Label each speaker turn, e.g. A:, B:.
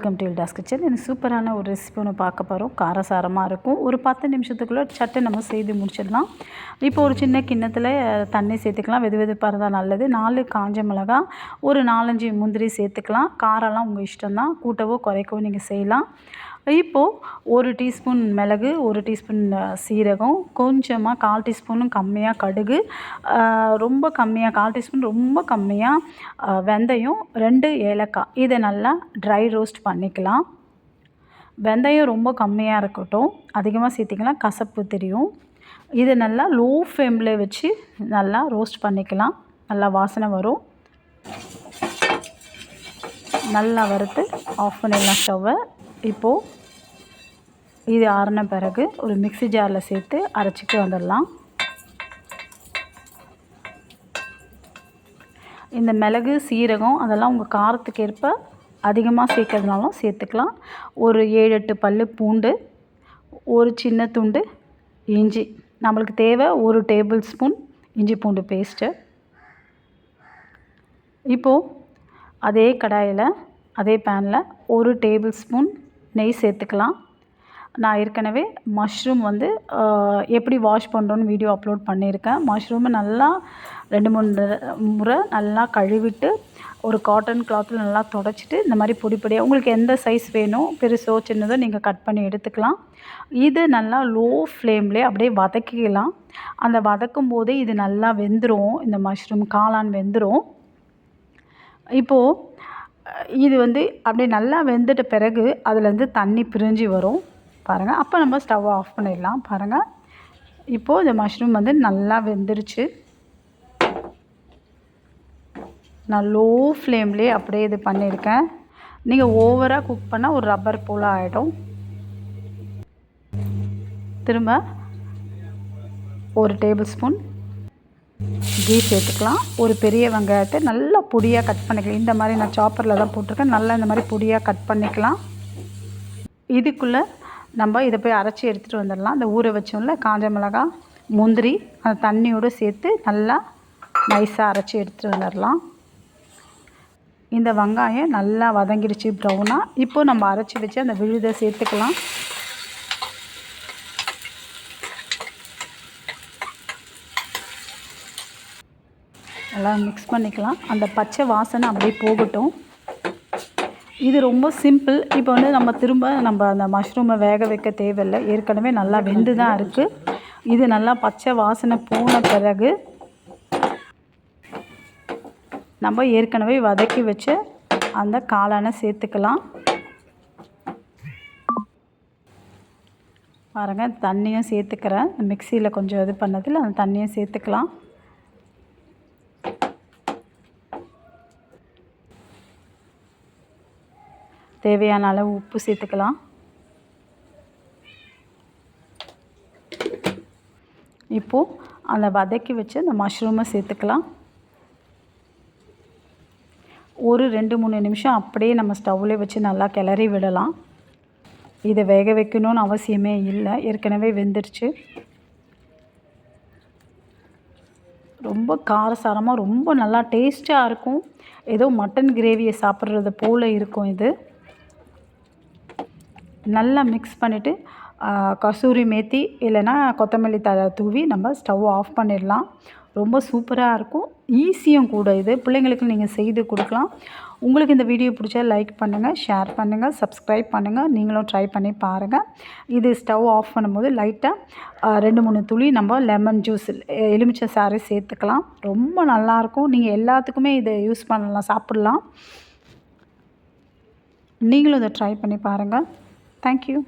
A: Welcome to இல்டாஸ் kitchen. எனக்கு சூப்பரான ஒரு ரெசிபி ஒன்று பார்க்க போகிறோம். காரசாரமாக இருக்கும். ஒரு 10 நிமிஷத்துக்குள்ளே சட்டை நம்ம செய்து முடிச்சிடலாம். இப்போ ஒரு சின்ன கிண்ணத்தில் தண்ணி சேர்த்துக்கலாம். வெது வெதுப்பாக இருந்தால் நல்லது. 4 காஞ்ச மிளகா, ஒரு 4-5 முந்திரி சேர்த்துக்கலாம். காரம்லாம் உங்கள் இஷ்டம்தான், கூட்டவோ குறைக்கவோ நீங்கள் செய்யலாம். இப்போது 1 டீஸ்பூன் மிளகு, 1 டீஸ்பூன் சீரகம், கொஞ்சமாக 1/4 டீஸ்பூனும் கம்மியாக கடுகு, ரொம்ப கம்மியாக 1/4 டீஸ்பூன் ரொம்ப கம்மியாக வெந்தயம், 2 ஏலக்காய். இதை நல்லா ட்ரை ரோஸ்ட் பண்ணிக்கலாம். வெந்தயம் ரொம்ப கம்மியாக இருக்கட்டும், அதிகமாக சேர்த்திக்கலாம் கசப்பு தெரியும். இதை நல்லா லோ ஃப்ளேமில் வச்சு நல்லா ரோஸ்ட் பண்ணிக்கலாம். நல்லா வாசனை வரும். நல்லா வறுத்து ஆஃப் பண்ணிடலாம் ஸ்டவ்வை. இப்போது இது ஆறின பிறகு ஒரு மிக்ஸி ஜாரில் சேர்த்து அரைச்சிட்டு வந்துடலாம். இந்த மிளகு, சீரகம் அதெல்லாம் உங்கள் காரத்துக்கு ஏற்ப அதிகமாக சேர்க்கறதுனாலும் சேர்த்துக்கலாம். ஒரு 7-8 பல் பூண்டு, ஒரு சின்ன துண்டு இஞ்சி, நம்மளுக்கு தேவை 1 டேபிள் ஸ்பூன் இஞ்சி பூண்டு பேஸ்ட்டு. இப்போது அதே கடாயில் அதே பேனில் 1 டேபிள் ஸ்பூன் நெய் சேர்த்துக்கலாம். நான் ஏற்கனவே மஷ்ரூம் எப்படி வாஷ் பண்ணுறோன்னு வீடியோ அப்லோட் பண்ணியிருக்கேன். மஷ்ரூமை நல்லா 2-3 முறை நல்லா கழுவிட்டு ஒரு காட்டன் கிளாத்தில் நல்லா துடைச்சிட்டு இந்த மாதிரி பொடி பொடியாக உங்களுக்கு எந்த சைஸ் வேணும், பெருசோ சின்னதோ நீங்கள் கட் பண்ணி எடுத்துக்கலாம். இது நல்லா லோ ஃப்ளேம்லேயே அப்படியே வதக்கிக்கலாம். அந்த வதக்கும் போதே இது நல்லா வெந்துடும். இந்த மஷ்ரூம் காளான் வெந்துடும். இப்போது இது அப்படியே நல்லா வெந்துட்ட பிறகு அதுலேருந்து தண்ணி பிரிஞ்சு வரும் பாருங்கள். அப்போ நம்ம ஸ்டவ்வை ஆஃப் பண்ணிடலாம். பாருங்கள், இப்போது இந்த மஷ்ரூம் நல்லா வெந்துருச்சு. நான் லோ ஃப்ளேம்லேயே அப்படியே இது பண்ணியிருக்கேன். நீங்கள் ஓவராக குக் பண்ணால் ஒரு ரப்பர் போல் ஆகிடும். திரும்ப 1 டேபிள் ஸ்பூன் கீ சேர்த்துக்கலாம். ஒரு பெரிய வெங்காயத்தை நல்லா பொடியாக கட் பண்ணிக்கலாம். இந்த மாதிரி நான் சாப்பரில் தான் போட்டிருக்கேன். நல்லா இந்த மாதிரி பொடியாக கட் பண்ணிக்கலாம். இதுக்குள்ளே நம்ம இதை போய் அரைச்சி எடுத்துகிட்டு வந்துடலாம். இந்த ஊற வச்சோம்ல காஞ்ச மிளகா, முந்திரி, அந்த தண்ணியோடு சேர்த்து நல்லா நைஸாக அரைச்சி எடுத்துகிட்டு வந்துடலாம். இந்த வெங்காயம் நல்லா வதங்கிடுச்சு ப்ரௌனாக. இப்போது நம்ம அரைச்சி வச்சு அந்த விழுதை சேர்த்துக்கலாம். எல்லாம் மிக்ஸ் பண்ணிக்கலாம். அந்த பச்சை வாசனை அப்படியே போகட்டும். இது ரொம்ப சிம்பிள். இப்போ நம்ம திரும்ப அந்த மஷ்ரூமை வேக வைக்க தேவையில்லை. ஏற்கனவே நல்லா வெந்து தான் இருக்குது. இது நல்லா பச்சை வாசனை போன பிறகு நம்ம ஏற்கனவே வதக்கி வச்ச அந்த காளானை சேர்த்துக்கலாம். பாருங்கள், தண்ணியும் சேர்த்துக்கிறேன். மிக்சியில் கொஞ்சம் இது பண்ணதில் அந்த தண்ணியும் சேர்த்துக்கலாம். தேவையான அளவு உப்பு சேர்த்துக்கலாம். இப்போது அந்த வதக்கி வச்சு அந்த மஷ்ரூமை சேர்த்துக்கலாம். ஒரு 2-3 நிமிஷம் அப்படியே நம்ம ஸ்டவ்வில் வச்சு நல்லா கிளறி விடலாம். இதை வேக வைக்கணும்னு அவசியமே இல்லை, ஏற்கனவே வெந்துருச்சு. ரொம்ப காரசாரமாக ரொம்ப நல்லா டேஸ்ட்டாக இருக்கும். ஏதோ மட்டன் கிரேவியை சாப்பிட்றது போல் இருக்கும். இது நல்லா மிக்ஸ் பண்ணிவிட்டு கசூரி மேத்தி இல்லைன்னா கொத்தமல்லி தழை தூவி நம்ம ஸ்டவ் ஆஃப் பண்ணிடலாம். ரொம்ப சூப்பராக இருக்கும். ஈஸியும் கூட. இது பிள்ளைங்களுக்கு நீங்கள் செய்து கொடுக்கலாம். உங்களுக்கு இந்த வீடியோ பிடிச்சா லைக் பண்ணுங்கள், ஷேர் பண்ணுங்கள், சப்ஸ்கிரைப் பண்ணுங்கள். நீங்களும் ட்ரை பண்ணி பாருங்கள். இது ஸ்டவ் ஆஃப் பண்ணும்போது லைட்டாக 2-3 துளி நம்ம லெமன் ஜூஸ், எலுமிச்சை சாறு சேர்த்துக்கலாம். ரொம்ப நல்லாயிருக்கும். நீங்கள் எல்லாத்துக்குமே இதை யூஸ் பண்ணலாம், சாப்பிட்லாம். நீங்களும் இதை ட்ரை பண்ணி பாருங்கள். Thank you.